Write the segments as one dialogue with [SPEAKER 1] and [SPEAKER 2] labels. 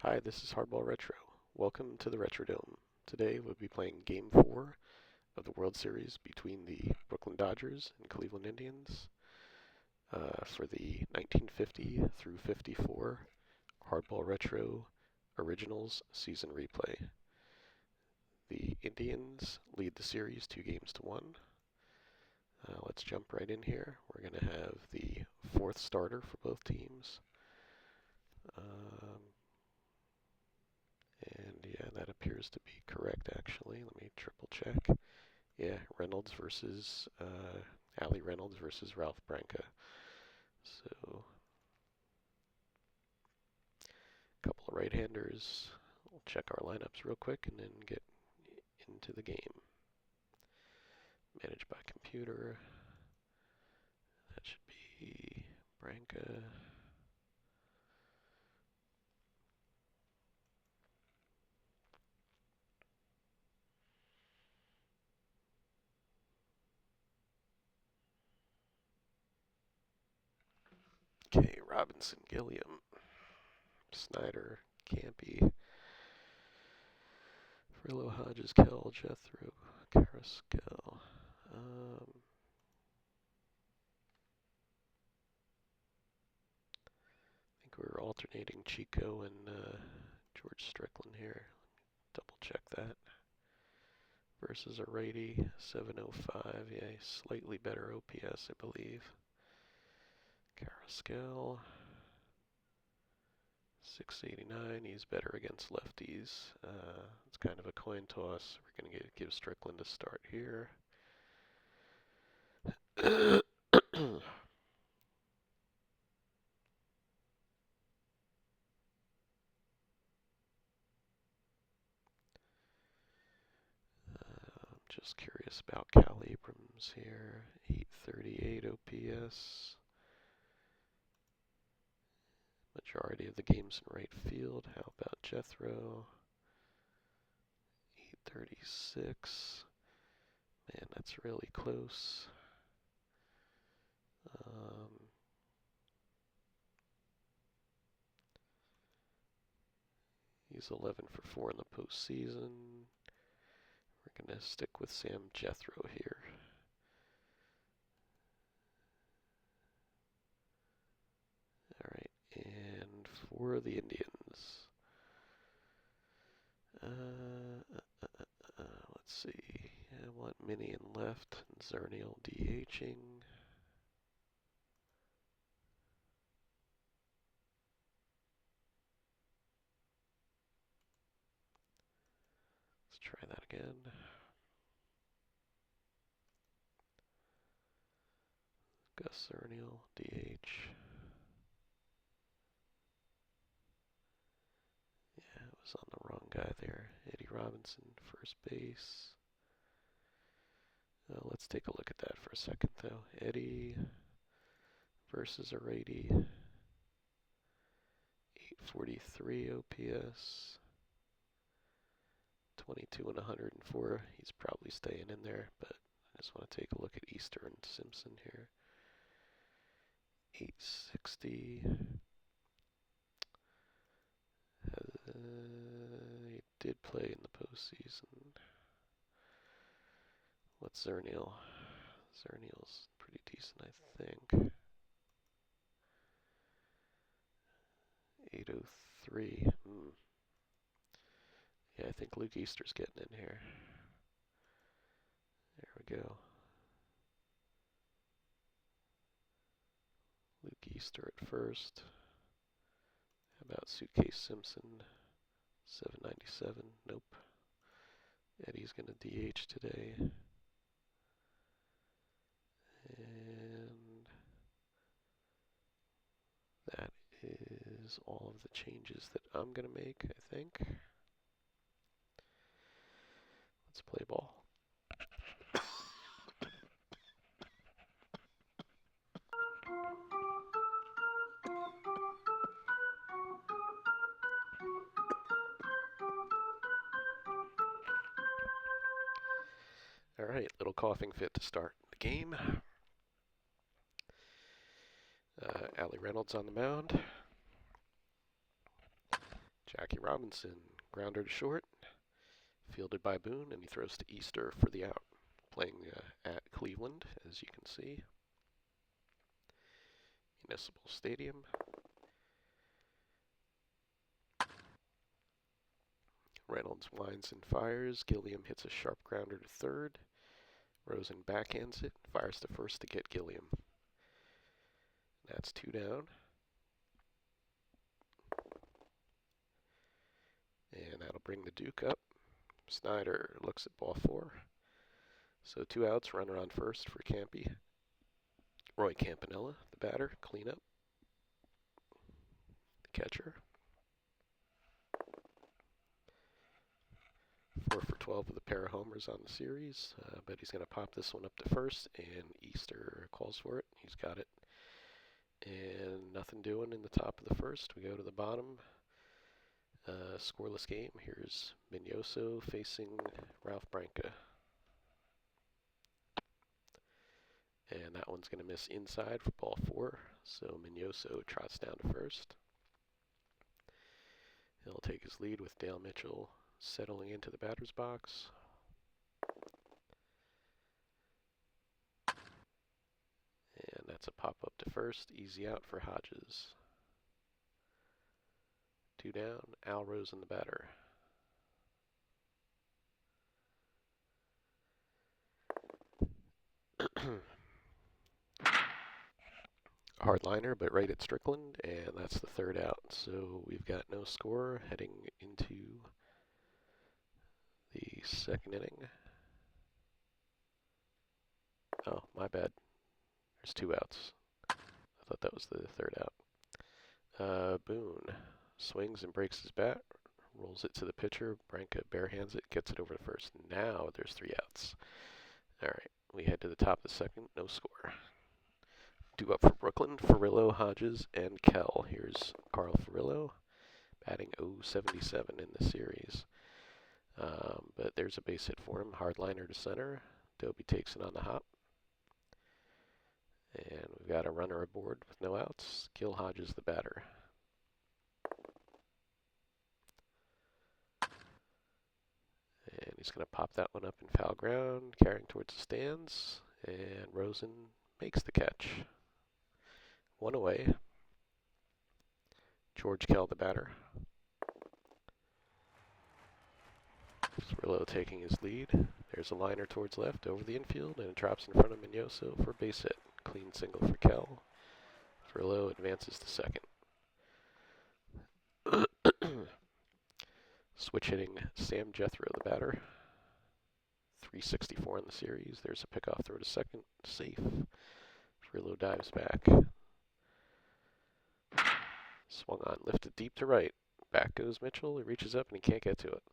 [SPEAKER 1] Hi, this is Hardball Retro. Welcome to the Retrodome. Today we'll be playing Game 4 of the World Series between the Brooklyn Dodgers and Cleveland Indians for the 1950 through 54 Hardball Retro Originals Season Replay. The Indians lead the series 2-1. Let's jump right in here. We're going to have the fourth starter for both teams. Um, And yeah, that appears to be correct actually. Let me triple check. Yeah, Reynolds versus Ali Reynolds versus Ralph Branca. So a couple of right-handers. We'll check our lineups real quick and then get into the game. Managed by computer. That should be Branca. Okay, Robinson, Gilliam, Snyder, Campy, Frillo, Hodges, Kell, Jethro, Carrasquel. I think we were alternating Chico and George Strickland here. Double check that. Versus a righty, 705. Yeah, slightly better OPS, I believe. Carrasquel, 689. He's better against lefties. It's kind of a coin toss. We're going to give Strickland a start here. I'm just curious about Cal Abrams here. 838 OPS. Majority of the games in right field. How about Jethro? 836. Man, that's really close. He's 11 for 4 in the postseason. We're going to stick with Sam Jethro here. All right, and for the Indians, let's see. I want Minion left and Zernial DHing. Let's try that again. Gus Zernial DH. Yeah, I was on the wrong guy there. Eddie Robinson, first base. Let's take a look at that for a second, though. Eddie versus a righty. 843 OPS. 22 and 104. He's probably staying in there, but I just want to take a look at Easter and Simpson here. 860. He did play in the postseason. What's Zernial? Zernial's pretty decent, I think. 803. Yeah, I think Luke Easter's getting in here. There we go. Luke Easter at first. How about Suitcase Simpson? 797. Nope. Eddie's going to DH today. And that is all of the changes that I'm going to make, I think. Let's play ball. All right, little coughing fit to start the game. Ali Reynolds on the mound. Jackie Robinson, grounder to short, fielded by Boone, and he throws to Easter for the out. Playing at Cleveland, as you can see. Municipal Stadium. Reynolds winds and fires. Gilliam hits a sharp grounder to third. Rosen backhands it, fires to first to get Gilliam. That's 2 down. And that'll bring the Duke up. Snyder looks at ball 4. So 2 outs, runner on first for Campy. Roy Campanella, the batter, cleanup. The catcher. 4 for 12 with a pair of homers on the series, but he's going to pop this one up to first, and Easter calls for it. He's got it. And nothing doing in the top of the first. We go to the bottom. Scoreless game. Here's Mignoso facing Ralph Branca. And that one's going to miss inside for ball 4. So Mignoso trots down to first. He'll take his lead with Dale Mitchell settling into the batter's box. And that's a pop up to first. Easy out for Hodges. 2 down. Al Rosen, the batter. Hard liner, but right at Strickland, and that's the 3rd out. So we've got no score heading into the 2nd inning. Oh, my bad. There's 2 outs. I thought that was the 3rd out. Boone swings and breaks his bat, rolls it to the pitcher. Branca barehands it, gets it over to first. Now there's 3 outs. All right, we head to the top of the 2nd. No score. Due up for Brooklyn, Furillo, Hodges, and Kell. Here's Carl Furillo, batting .077 in the series. But there's a base hit for him. Hard liner to center. Doby takes it on the hop. And we've got a runner aboard with no outs. Gil Hodges, the batter. And he's going to pop that one up in foul ground, carrying towards the stands. And Rosen makes the catch. 1 away. George Kell, the batter. Cirillo taking his lead. There's a liner towards left over the infield, and it drops in front of Mignoso for a base hit. Clean single for Kell. Cirillo advances to second. Switch hitting Sam Jethro, the batter. 364 in the series. There's a pickoff throw to second. Safe. Cirillo dives back. Swung on, lifted deep to right. Back goes Mitchell. He reaches up and he can't get to it.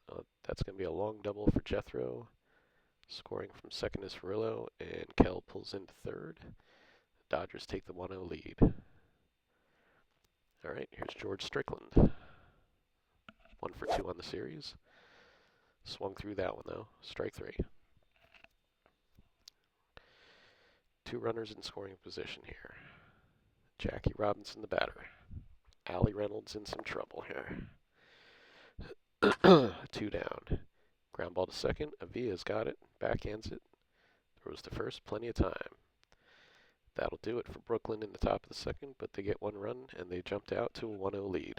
[SPEAKER 1] That's going to be a long double for Jethro. Scoring from second is Furillo, and Kell pulls into third. The Dodgers take the 1-0 lead. All right, here's George Strickland. 1 for 2 on the series. Swung through that one though. Strike 3. 2 runners in scoring position here. Jackie Robinson, the batter. Allie Reynolds in some trouble here. 2 down. Ground ball to second. Avia's got it. Backhands it. Throws to first. Plenty of time. That'll do it for Brooklyn in the top of the 2nd, but they get 1 run and they jumped out to a 1-0 lead.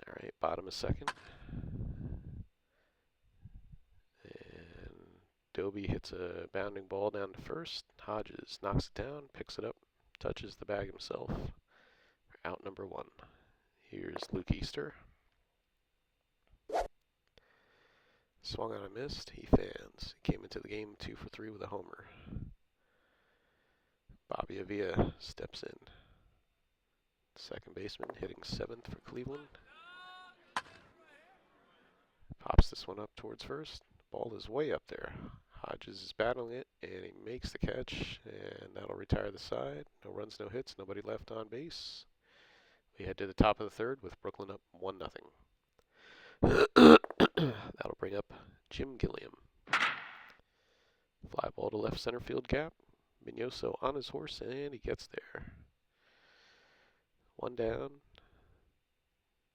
[SPEAKER 1] All right, bottom of 2nd. And Doby hits a bounding ball down to first. Hodges knocks it down, picks it up, touches the bag himself. Out number 1. Here's Luke Easter. Swung on a missed. He fans. He came into the game 2 for 3 with a homer. Bobby Avila steps in. Second baseman hitting 7th for Cleveland. Pops this one up towards first. Ball is way up there. Hodges is battling it, and he makes the catch, and that'll retire the side. No runs, no hits, nobody left on base. We head to the top of the 3rd with Brooklyn up 1-0. That'll bring up Jim Gilliam. Fly ball to left center field gap. Mignoso on his horse, and he gets there. One down.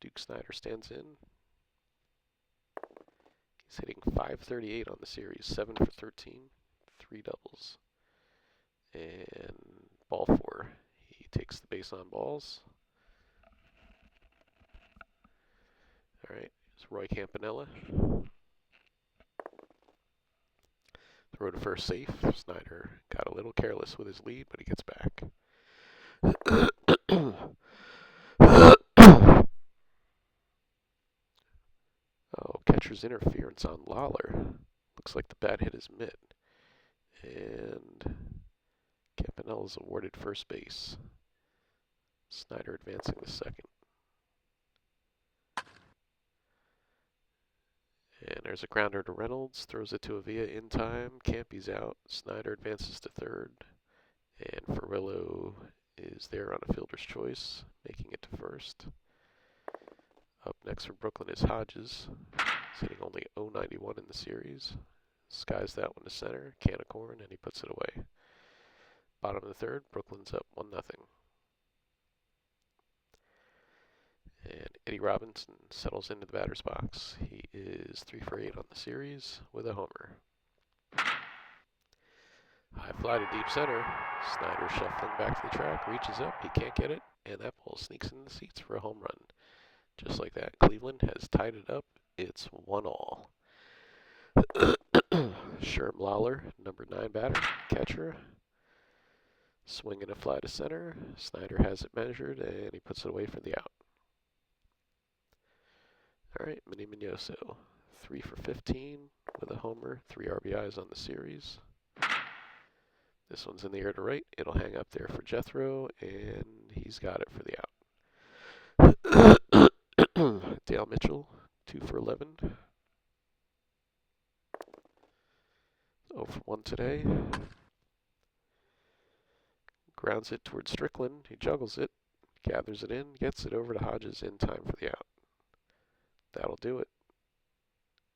[SPEAKER 1] Duke Snider stands in. He's hitting .538 on the series, 7 for 13, 3 doubles. And ball 4. He takes the base on balls. All right, it's Roy Campanella. Throw to first safe. Snider got a little careless with his lead, but he gets back. Oh, catcher's interference on Lawler. Looks like the bat hit his mitt. And Campanella is awarded first base. Snider advancing to second. And there's a grounder to Reynolds. Throws it to Avila in time. Campy's out. Snider advances to third. And Ferrillo is there on a fielder's choice, making it to first. Up next for Brooklyn is Hodges. He's hitting only .091 in the series. Skies that one to center, can of corn, and he puts it away. Bottom of the third, Brooklyn's up 1-0. And Eddie Robinson settles into the batter's box. He is 3 for 8 on the series with a homer. High fly to deep center. Snider shuffling back to the track, reaches up, he can't get it, and that ball sneaks in the seats for a home run. Just like that, Cleveland has tied it up. It's 1-1. Sherm Lawler, number 9 batter, catcher. Swinging a fly to center. Snider has it measured, and he puts it away for the out. All right, Manny Mignoso, 3 for 15 with a homer, 3 RBIs on the series. This one's in the air to right. It'll hang up there for Jethro, and he's got it for the out. Dale Mitchell, 2 for 11. 0 for 1 today. Grounds it towards Strickland. He juggles it, gathers it in, gets it over to Hodges in time for the out. That'll do it.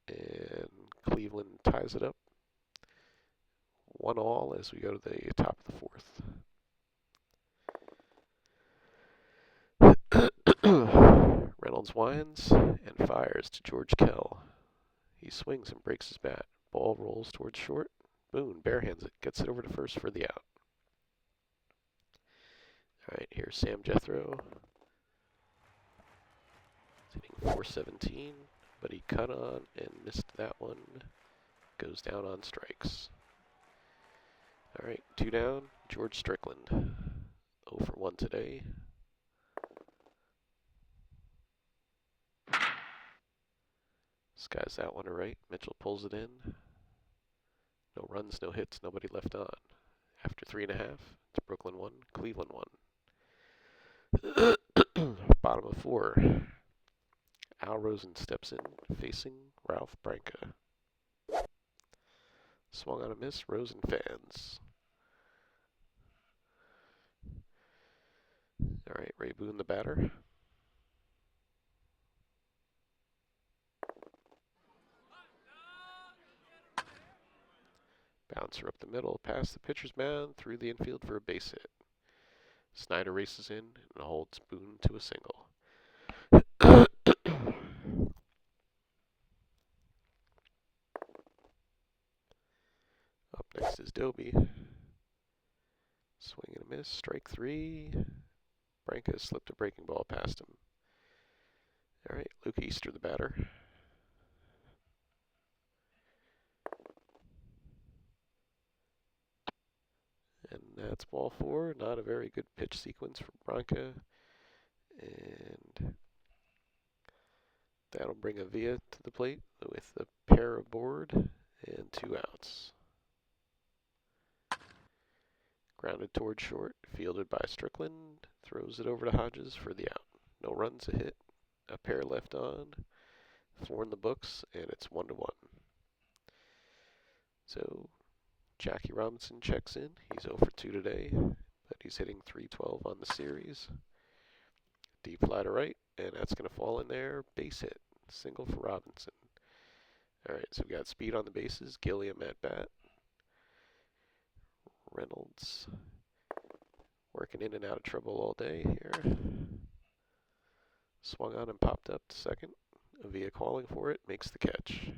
[SPEAKER 1] And Cleveland ties it up. 1-1 as we go to the top of the 4th. Reynolds winds and fires to George Kell. He swings and breaks his bat. Ball rolls towards short. Boone barehands it, gets it over to first for the out. All right, here's Sam Jethro. He's hitting .417, but he cut on and missed that one. Goes down on strikes. All right, 2 down, George Strickland. 0 for 1 today. Skies that one to right. Mitchell pulls it in. No runs, no hits, nobody left on. After 3.5, it's Brooklyn 1, Cleveland 1. Bottom of 4. Al Rosen steps in, facing Ralph Branca. Swung on a miss, Rosen fans. All right, Ray Boone, the batter. Bouncer up the middle, past the pitcher's mound, through the infield for a base hit. Snider races in and holds Boone to a single. Up next is Doby. Swing and a miss, strike 3. Branca slipped a breaking ball past him. All right, Luke Easter, the batter. And that's ball 4. Not a very good pitch sequence for Branca. And that'll bring Avila to the plate with a pair aboard and 2 outs. Grounded toward short, fielded by Strickland. Throws it over to Hodges for the out. No runs, a hit, a pair left on. 4 in the books, and it's 1-1. So Jackie Robinson checks in. He's 0 for 2 today, but he's hitting .312 on the series. Deep fly to right, and that's going to fall in there. Base hit. Single for Robinson. All right, so we got speed on the bases. Gilliam at bat. Reynolds Working in and out of trouble all day here. Swung on and popped up to second. Avia calling for it, makes the catch.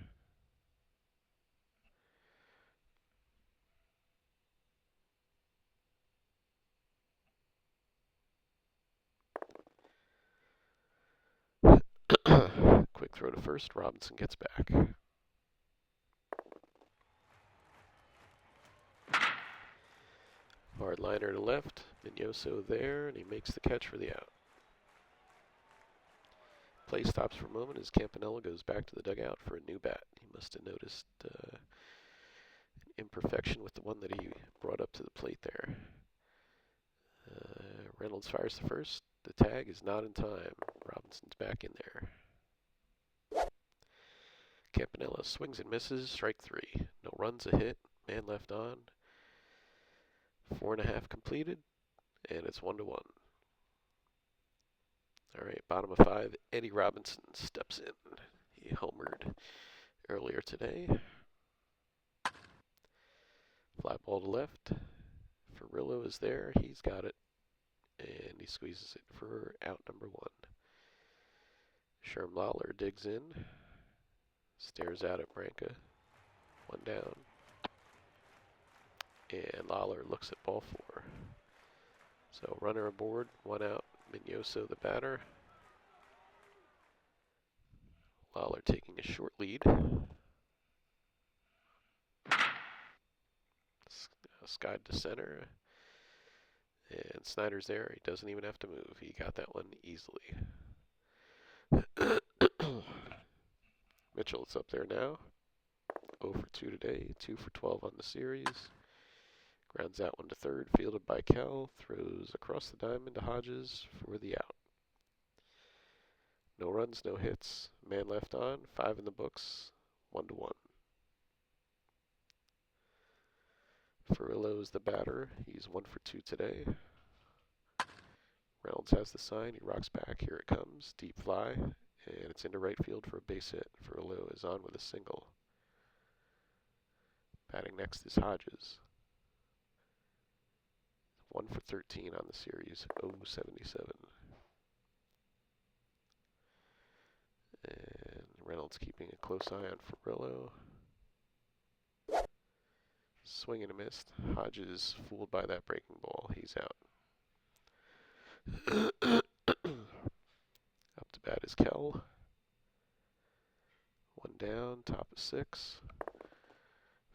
[SPEAKER 1] Quick throw to first, Robinson gets back. Hard liner to left, Mignoso there, and he makes the catch for the out. Play stops for a moment as Campanella goes back to the dugout for a new bat. He must have noticed an imperfection with the one that he brought up to the plate there. Reynolds fires the first. The tag is not in time. Robinson's back in there. Campanella swings and misses. Strike three. No runs, a hit. Man left on. 4.5 completed, and it's 1-1. All right, bottom of 5. Eddie Robinson steps in. He homered earlier today. Fly ball to left. Ferrillo is there. He's got it. And he squeezes it for out number 1. Sherm Lawler digs in. Stares out at Branca. 1 down. And Lawler looks at ball 4. So runner aboard, 1 out. Mignoso the batter. Lawler taking a short lead. Skied to center. And Snyder's there. He doesn't even have to move. He got that one easily. Mitchell is up there now. 0 for 2 today. 2 for 12 on the series. Grounds that one to third. Fielded by Kell. Throws across the diamond to Hodges for the out. No runs, no hits. Man left on. 5 in the books. 1-1. Ferrillo is the batter. He's 1 for 2 today. Reynolds has the sign. He rocks back. Here it comes. Deep fly. And it's into right field for a base hit. Ferrillo is on with a single. Batting next is Hodges. 1 for 13 on the series. 0-77. And Reynolds keeping a close eye on Ferrillo. Swing and a miss. Hodges fooled by that breaking ball. He's out. Up to bat is Kell. 1 down, top of 6.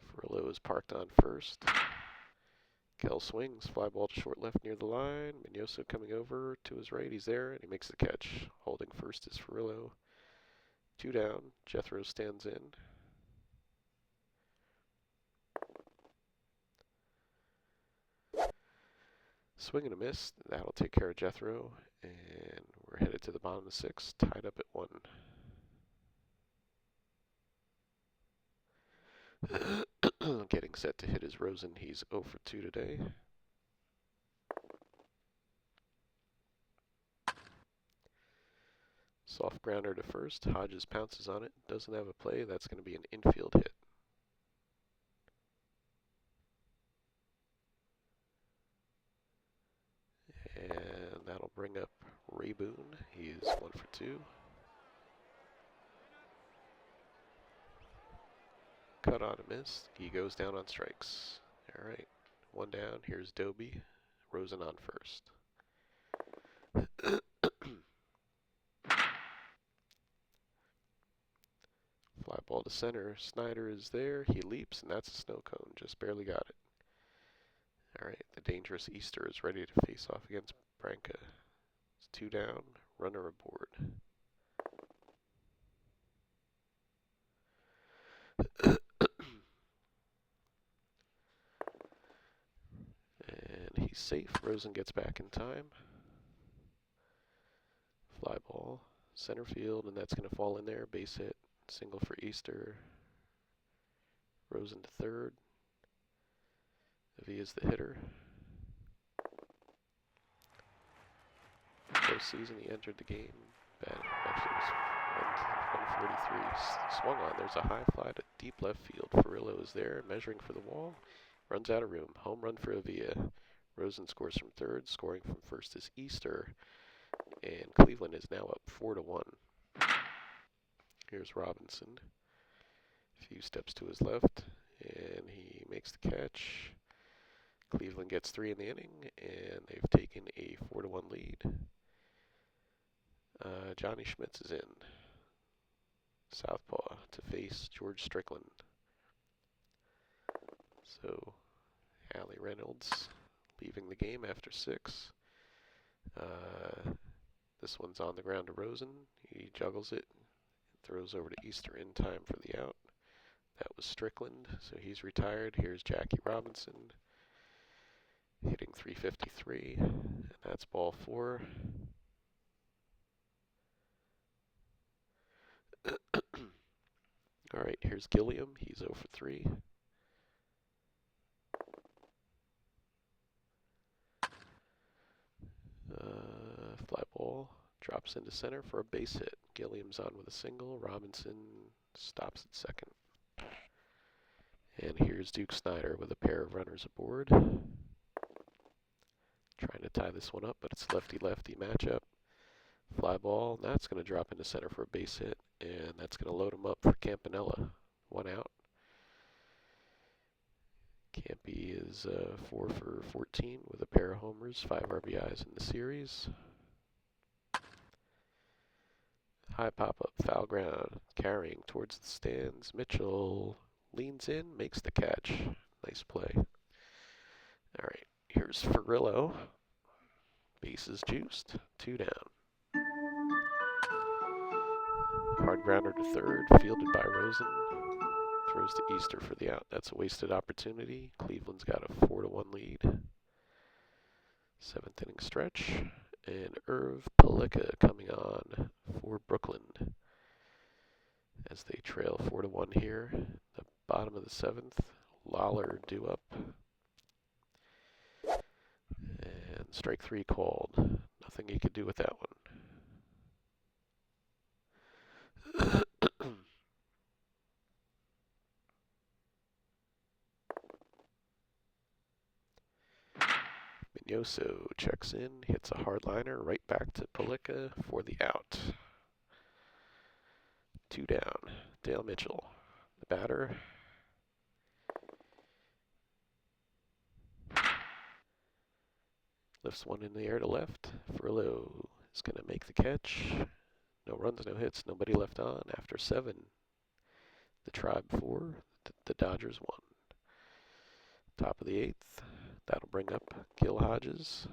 [SPEAKER 1] Ferrillo is parked on first. Kell swings, fly ball to short left near the line. Mignoso coming over to his right. He's there, and he makes the catch. Holding first is Ferrillo. 2 down. Jethro stands in. Swing and a miss. That'll take care of Jethro. And we're headed to the bottom of 6, tied up at 1. Getting set to hit is Rosen. He's 0 for 2 today. Soft grounder to first. Hodges pounces on it. Doesn't have a play. That's going to be an infield hit. And that'll bring up Ray Boone. He is 1 for 2. Cut on a miss. He goes down on strikes. All right. 1 down. Here's Doby. Rosen on first. Fly ball to center. Snyder is there. He leaps, and that's a snow cone. Just barely got it. All right. The dangerous Easter is ready to face off against Branca. It's 2 down. Runner aboard. And he's safe. Rosen gets back in time. Fly ball, center field, and that's going to fall in there. Base hit, single for Easter. Rosen to third. Avia's the hitter. Postseason, he entered the game. Actually, it was 143. Swung on. There's a high fly to deep left field. Ferrillo is there, measuring for the wall. Runs out of room. Home run for Avia. Rosen scores from third. Scoring from first is Easter. And Cleveland is now up 4-1. Here's Robinson. A few steps to his left, and he makes the catch. Cleveland gets 3 in the inning, and they've taken a 4-1 lead. Johnny Schmitz is in. Southpaw to face George Strickland. So, Allie Reynolds leaving the game after 6. This one's on the ground to Rosen. He juggles it, throws over to Easter in time for the out. That was Strickland, so he's retired. Here's Jackie Robinson hitting .353, and that's ball 4. All right, here's Gilliam. He's 0 for 3. Fly ball drops into center for a base hit. Gilliam's on with a single. Robinson stops at second. And here's Duke Snyder with a pair of runners aboard. Trying to tie this one up, but it's lefty-lefty matchup. Fly ball, that's going to drop into center for a base hit, and that's going to load him up for Campanella. 1 out. Campy is 4 for 14 with a pair of homers, 5 RBIs in the series. High pop-up, foul ground, carrying towards the stands. Mitchell leans in, makes the catch. Nice play. All right, here's Ferrillo. Bases juiced, 2 down. Hard grounder to third, fielded by Rosen. Throws to Easter for the out. That's a wasted opportunity. Cleveland's got a 4-1 lead. 7th inning stretch. And Irv Palika coming on for Brooklyn as they trail 4-1 here. The bottom of the 7th. Lawler due up. And strike 3 called. Nothing he could do with that one. Mignoso checks in, hits a hard liner right back to Palika for the out. 2 down. Dale Mitchell, the batter. Lifts one in the air to left. Ferrillo is going to make the catch. No runs, no hits, nobody left on. After 7, the Tribe 4, the Dodgers 1. Top of the 8th. That'll bring up Gil Hodges.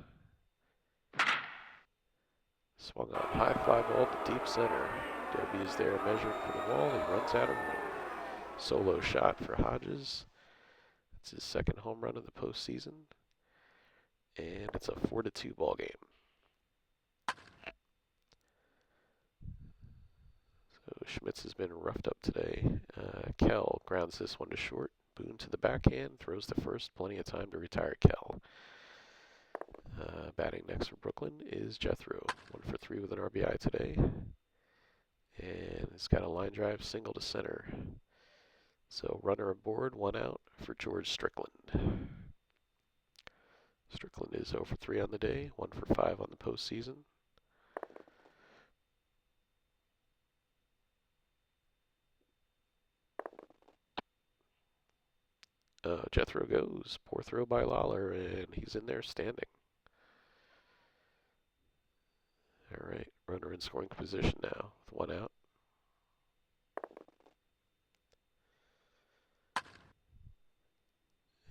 [SPEAKER 1] Swung on high fly ball to deep center. Dobie is there measuring for the wall. He runs out of room. Solo shot for Hodges. It's his 2nd home run of the postseason. And it's a 4-2 ball game. So Schmitz has been roughed up today. Kell grounds this one to short. Boone to the backhand, throws to first, plenty of time to retire Kell. Batting next for Brooklyn is Jethro, 1 for 3 with an RBI today. And it's got a line drive single to center. So runner aboard, 1 out for George Strickland. Strickland is 0 for 3 on the day, 1 for 5 on the postseason. Jethro goes. Poor throw by Lawler, and he's in there standing. All right, runner in scoring position now with 1 out.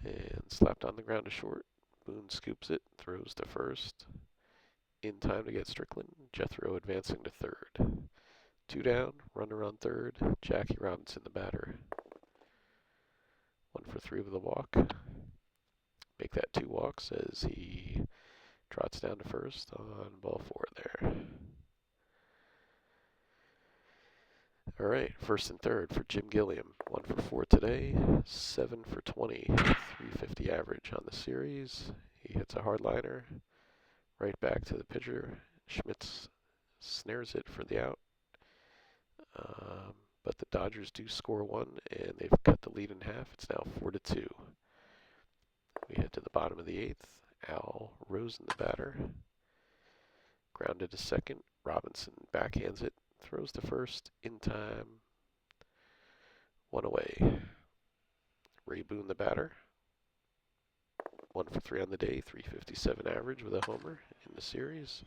[SPEAKER 1] And slapped on the ground to short. Boone scoops it, throws to first. In time to get Strickland. Jethro advancing to third. 2 down, runner on third. Jackie Robinson, the batter. 1 for 3 with a walk. Make that 2 walks as he trots down to first on ball 4 there. All right, 1st and 3rd for Jim Gilliam. 1 for 4 today, 7 for 20, 350 average on the series. He hits a hard liner right back to the pitcher. Schmitz snares it for the out. But the Dodgers do score 1, and they've cut the lead in half. It's now 4-2. We head to the bottom of the 8th. Al Rosen, the batter. Grounded to second. Robinson backhands it. Throws to first in time. One away. Ray Boone, the batter. 1 for 3 on the day. 357 average with a homer in the series.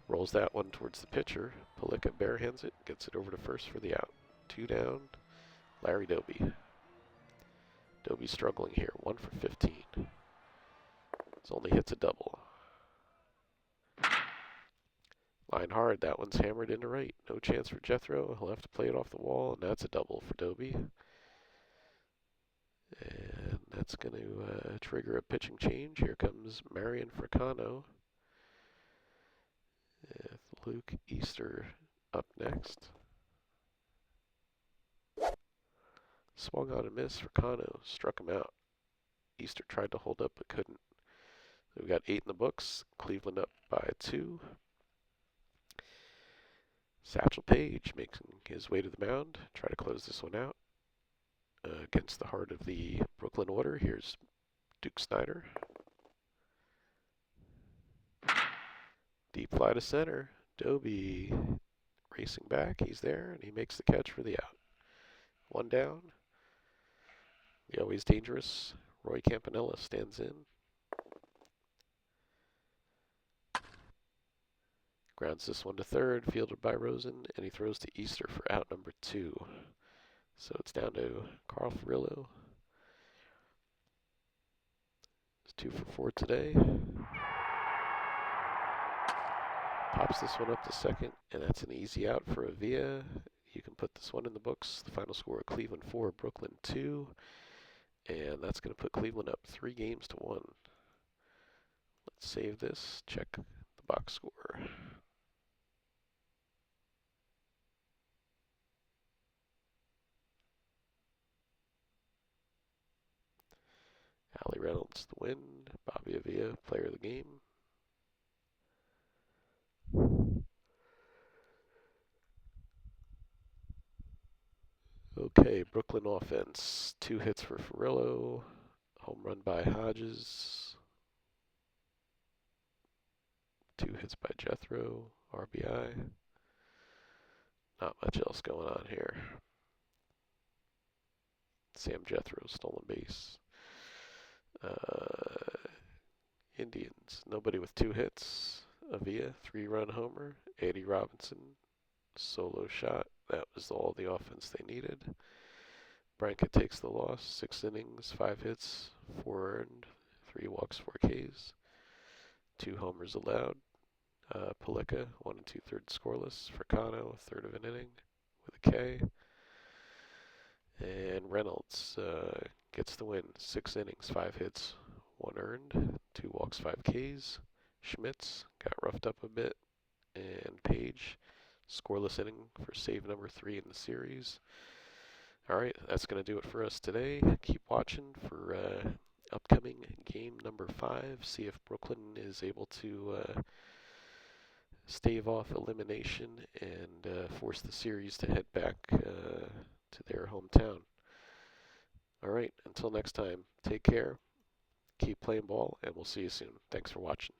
[SPEAKER 1] Rolls that one towards the pitcher. Palika barehands it. Gets it over to first for the out. 2 down. Larry Doby. Doby struggling here. 1 for 15. It's only hits a double. Line hard. That one's hammered into right. No chance for Jethro. He'll have to play it off the wall, and that's a double for Doby. And that's going to trigger a pitching change. Here comes Marion Fricano. Luke Easter up next. Swung on a miss. Fricano struck him out. Easter tried to hold up but couldn't. So we got 8 in the books. Cleveland up by 2. Satchel Paige making his way to the mound. Try to close this one out. Against the heart of the Brooklyn order, here's Duke Snyder. Deep fly to center. Doby racing back. He's there, and he makes the catch for the out. 1 down. The always dangerous Roy Campanella stands in. Grounds this one to third, fielded by Rosen, and he throws to Easter for out number 2. So it's down to Carl Furillo. It's 2 for 4 today. Pops this one up to second, and that's an easy out for Avila. You can put this one in the books. The final score: Cleveland 4, Brooklyn 2. And that's going to put Cleveland up 3 games to 1. Let's save this, check the box score. Allie Reynolds the win. Bobby Avila, player of the game. Okay, Brooklyn offense. 2 hits for Furillo. Home run by Hodges. 2 hits by Jethro. RBI. Not much else going on here. Sam Jethro, stolen base. Indians, nobody with 2 hits. Avila, 3-run homer. Eddie Robinson, solo shot. That was all the offense they needed. Branca takes the loss. 6 innings, 5 hits, 4 earned, 3 walks, 4 Ks. 2 homers allowed. Palika, 1 2/3 scoreless. Fricano, 1/3 of an inning with a K. And Reynolds gets the win. 6 innings, 5 hits, 1 earned, 2 walks, 5 Ks. Schmitz got roughed up a bit. And Page, scoreless inning for save number 3 in the series. Alright, that's going to do it for us today. Keep watching for upcoming game number 5. See if Brooklyn is able to stave off elimination and force the series to head back to their hometown. Alright, until next time, take care, keep playing ball, and we'll see you soon. Thanks for watching.